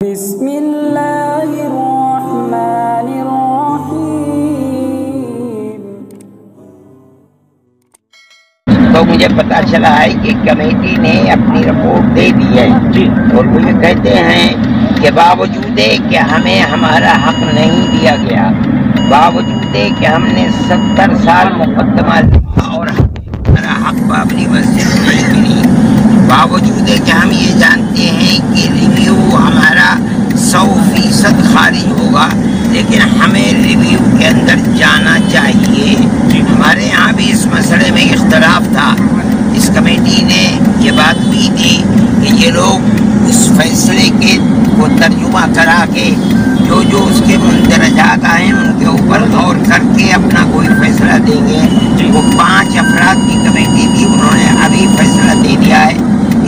بسم اللہ الرحمن الرحیم۔ تو مجھے پتا چلا ہے کہ کمیٹی نے اپنی رپورٹ دے دی ہے اور وہ یہ کہتے ہیں کہ باوجود کہ ہمیں ہمارا حق نہیں دیا گیا، باوجود کہ ہم نے 70 سال مقدمہ لکھا اور ہمارا حق بابری مسجد نہیں ملی، باوجود کہ ہم یہ جانتے ہیں کہ ریویو ہمارا 100% خارج ہوگا، لیکن ہمیں ریویو کے اندر جانا چاہیے۔ ہمارے یہاں بھی اس مسئلے میں اختلاف تھا، اس کمیٹی نے یہ بات بھی تھی کہ یہ لوگ اس فیصلے کے کو ترجمہ کرا کے جو اس کے مندرجات آئے ان کے اوپر غور کر کے اپنا کوئی فیصلہ دیں گے۔ وہ 5 افراد کی کمیٹی تھی، انہوں نے ابھی فیصلہ دے دیا ہے،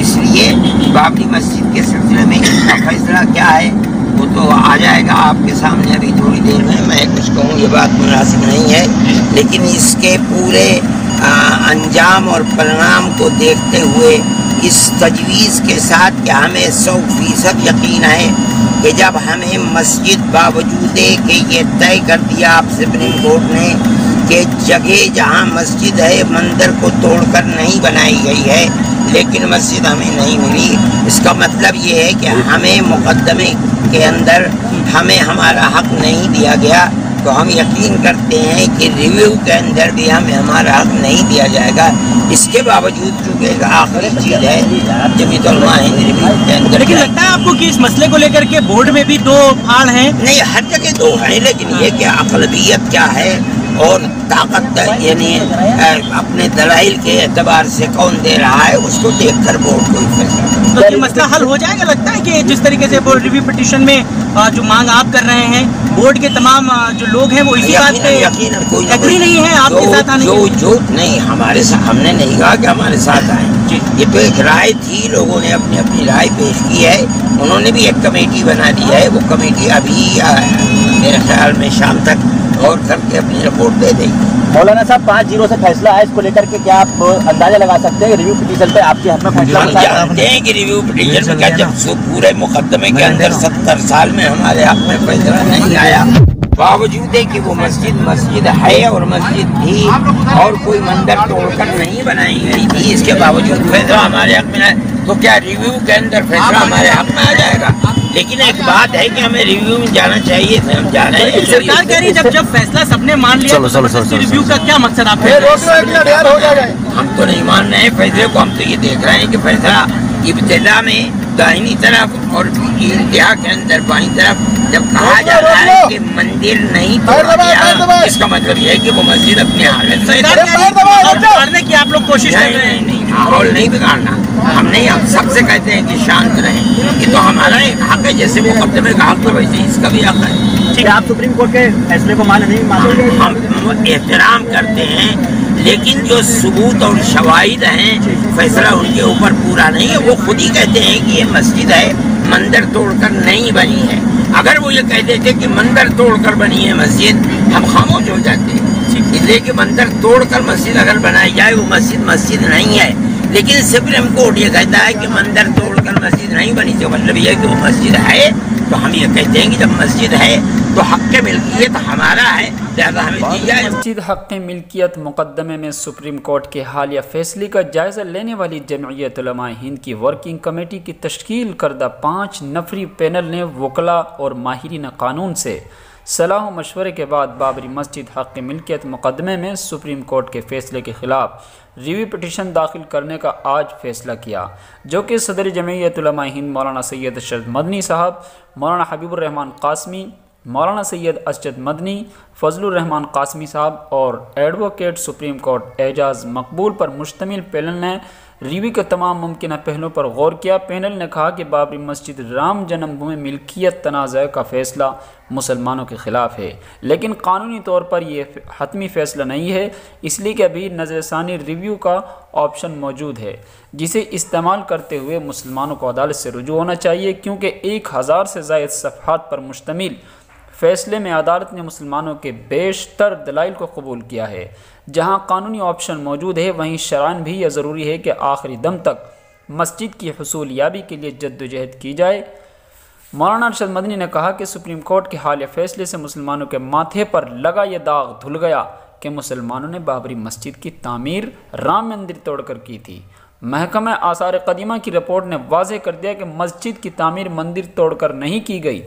اس لیے بابری مسجد کے سلسلے میں اس کا فیصلہ کیا ہے وہ تو آ جائے گا آپ کے سامنے ابھی تھوڑی دیر میں۔ میں کچھ کہوں یہ بات مناسب نہیں ہے، لیکن اس کے پورے انجام اور پرنام کو دیکھتے ہوئے اس تجویز کے ساتھ کہ ہمیں 100% یقین ہے کہ جب ہمیں مسجد باوجود کہ یہ طے کر دیا آپ سپریم کورٹ نے کہ جگہ جہاں مسجد ہے مندر کو توڑ کر نہیں بنائی گئی ہے، لیکن مسجد ہمیں نہیں ملی، اس کا مطلب یہ ہے کہ ہمیں مقدمے کے اندر ہمیں ہمارا حق نہیں دیا گیا، تو ہم یقین کرتے ہیں کہ ریویو کے اندر بھی ہمیں ہمارا حق نہیں دیا جائے گا۔ اس کے باوجود چونکہ ایک آخری چیز ہے جمعیت علماء ہند ریویو کے اندر، لیکن لگتا ہے آپ کو کہ اس مسئلے کو لے کر کے بورڈ میں بھی 2 پھاڑ ہیں؟ نہیں، ہر جگہ 2 ہیں، لیکن یہ کہ اقلبیت کیا ہے اور طاقت یعنی اپنے دلائل کے اعتبار سے کون دے رہا ہے اس کو دیکھ کر بورڈ کو فیصلہ کرے۔ تو یہ مسئلہ حل ہو جائے گا؟ لگتا ہے کہ جس طریقے سے بورڈ ریویو پٹیشن میں جو مانگ آپ کر رہے ہیں بورڈ کے تمام جو لوگ ہیں وہ اسی بات پہ ایگری نہیں ہے آپ کے ساتھ آنے کی؟ جو نہیں ہمارے ساتھ، ہم نے نہیں کہا کہ ہمارے ساتھ آئیں، یہ تو ایک رائے تھی، لوگوں نے اپنی اپنی رائے پیش کی ہے، انہوں نے بھی ایک کمیٹی بنا دی ہے، وہ کمیٹی ابھی میرے خیال میں شام تک غور کر کے اپنی رپورٹ دے دے گی۔ مولانا صاحب 5-0 سے فیصلہ ہے، اس کو لے کر کے کیا آپ اندازہ لگا سکتے ہیں ریویو پٹیشن پہ آپ کے حق میں فیصلہ؟ ہم جانتے ہیں کہ ریویو پٹیشن میں کیا، جب پورے مقدمے کے اندر 70 سال میں ہمارے حق میں فیصلہ نہیں آیا، باوجود ہے کہ وہ مسجد ہے اور مسجد تھی اور کوئی مندر توڑ کر نہیں بنائی گئی تھی، اس کے باوجود فیصلہ ہمارے حق میں ہے، تو کیا ریویو کے اندر فیصلہ ہمارے حق میں آ جائے گا؟ لیکن ایک بات ہے کہ ہمیں ریویو میں جانا چاہیے، ہم جا رہے ہیں۔ سرکار کہہ رہی ہے جب فیصلہ سب نے مان لیا ریویو کا کیا مقصد آپ ہے؟ ہم تو نہیں مان رہے ہیں فیصلے کو، ہم تو یہ دیکھ رہے ہیں کہ فیصلہ ابتدا میں دائنی طرف اور انتہا کے اندر بائیں طرف جب کہا جا رہا ہے کہ مندر نہیں توڑا گیا، اس کا مطلب یہ ہے کہ وہ مسجد اپنی حالت سے بگاڑنے کی آپ لوگ کوشش کر رہے ہیں؟ نہیں، ماحول نہیں بگاڑنا، ہم نہیں، ہم سب سے کہتے ہیں کہ شانت رہیں، یہ تو ہمارا ایک حق ہے، جیسے مقدمے کا حق ہے ویسے اس کا بھی حق ہے۔ ٹھیک ہے، آپ سپریم کورٹ کے فیصلے کو نہیں مانتے؟ ہم احترام کرتے ہیں، لیکن جو ثبوت اور شواہد ہیں فیصلہ ان کے اوپر پورا نہیں ہے، وہ خود ہی کہتے ہیں کہ یہ مسجد ہے مندر توڑ کر نہیں بنی ہے۔ اگر وہ یہ کہہ دیتے کہ مندر توڑ کر بنی ہے مسجد، ہم خاموش ہو جاتے ہیں، اس لیے کہ مندر توڑ کر مسجد اگر بنائی جائے وہ مسجد نہیں ہے، لیکن سپریم کورٹ یہ کہتا ہے کہ مندر توڑ کر مسجد نہیں بنی، تو مطلب یہ ہے کہ وہ مسجد ہے، تو ہم یہ کہتے ہیں کہ جب مسجد ہے تو حق ملکیت ہمارا ہے، لہذا ہمیں دی جائے۔ مسجد حق ملکیت مقدمے میں سپریم کورٹ کے حالیہ فیصلے کا جائزہ لینے والی جمعیت علماء ہند کی ورکنگ کمیٹی کی تشکیل کردہ 5 نفری پینل نے وکلاء اور ماہرین قانون سے صلاح و مشورے کے بعد بابری مسجد حق ملکیت مقدمے میں سپریم کورٹ کے فیصلے کے خلاف ریویو پٹیشن داخل کرنے کا آج فیصلہ کیا، جو کہ صدر جمعیت علماء ہند مولانا سید ارشد مدنی صاحب، مولانا حبیب الرحمان قاسمی، مولانا سید اسجد مدنی، فضل الرحمان قاسمی صاحب اور ایڈوکیٹ سپریم کورٹ اعجاز مقبول پر مشتمل پینل نے ریویو کے تمام ممکنہ پہلوؤں پر غور کیا۔ پینل نے کہا کہ بابری مسجد رام جنم بھومی ملکیت تنازع کا فیصلہ مسلمانوں کے خلاف ہے، لیکن قانونی طور پر یہ حتمی فیصلہ نہیں ہے، اس لیے کہ ابھی نظر ثانی ریویو کا آپشن موجود ہے، جسے استعمال کرتے ہوئے مسلمانوں کو عدالت سے رجوع ہونا چاہیے، کیونکہ 1000 سے زائد صفحات پر مشتمل فیصلے میں عدالت نے مسلمانوں کے بیشتر دلائل کو قبول کیا ہے۔ جہاں قانونی آپشن موجود ہے، وہیں شرعاً بھی یہ ضروری ہے کہ آخری دم تک مسجد کی حصول یابی کے لیے جدوجہد کی جائے۔ مولانا ارشد مدنی نے کہا کہ سپریم کورٹ کے حالیہ فیصلے سے مسلمانوں کے ماتھے پر لگا یہ داغ دھل گیا کہ مسلمانوں نے بابری مسجد کی تعمیر رام مندر توڑ کر کی تھی۔ محکمہ آثار قدیمہ کی رپورٹ نے واضح کر دیا کہ مسجد کی تعمیر مندر توڑ کر نہیں کی گئی۔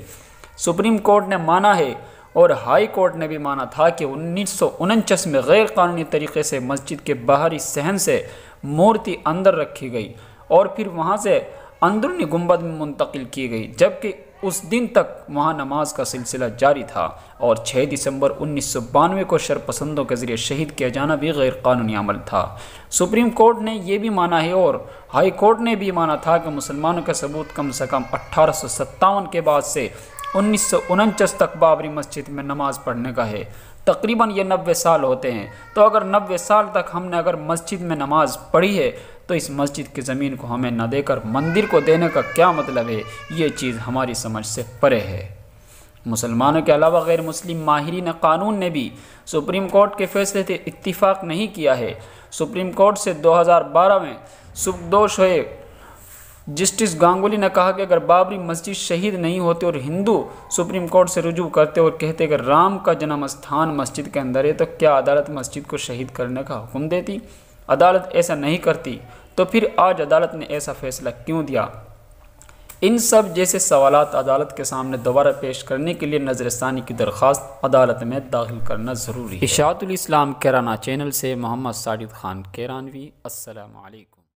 سپریم کورٹ نے مانا ہے اور ہائی کورٹ نے بھی مانا تھا کہ 1949 میں غیر قانونی طریقے سے مسجد کے باہری صحن سے مورتی اندر رکھی گئی اور پھر وہاں سے اندرونی گنبد میں منتقل کی گئی، جبکہ اس دن تک وہاں نماز کا سلسلہ جاری تھا، اور 6 دسمبر 1992 کو شرپسندوں کے ذریعے شہید کیا جانا بھی غیر قانونی عمل تھا۔ سپریم کورٹ نے یہ بھی مانا ہے اور ہائی کورٹ نے بھی مانا تھا کہ مسلمانوں کا ثبوت کم سے کم 1857 کے بعد سے 1949 تک بابری مسجد میں نماز پڑھنے کا ہے۔ تقریباً یہ 90 سال ہوتے ہیں، تو اگر 90 سال تک ہم نے اگر مسجد میں نماز پڑھی ہے تو اس مسجد کی زمین کو ہمیں نہ دے کر مندر کو دینے کا کیا مطلب ہے؟ یہ چیز ہماری سمجھ سے پرے ہے۔ مسلمانوں کے علاوہ غیر مسلم ماہرین قانون نے بھی سپریم کورٹ کے فیصلے سے اتفاق نہیں کیا ہے۔ سپریم کورٹ سے 2012 میں سبکدوش ہوئے جسٹس گانگولی نے کہا کہ اگر بابری مسجد شہید نہیں ہوتے اور ہندو سپریم کورٹ سے رجوع کرتے اور کہتے کہ رام کا جنم استھان مسجد کے اندر ہے، تو کیا عدالت مسجد کو شہید کرنے کا حکم دیتی؟ عدالت ایسا نہیں کرتی، تو پھر آج عدالت نے ایسا فیصلہ کیوں دیا؟ ان سب جیسے سوالات عدالت کے سامنے دوبارہ پیش کرنے کے لیے نظر ثانی کی درخواست عدالت میں داخل کرنا ضروری ہے۔ اشاعت الاسلام کیرانہ چینل سے محمد ساجد خان کیرانوی، السلام علیکم۔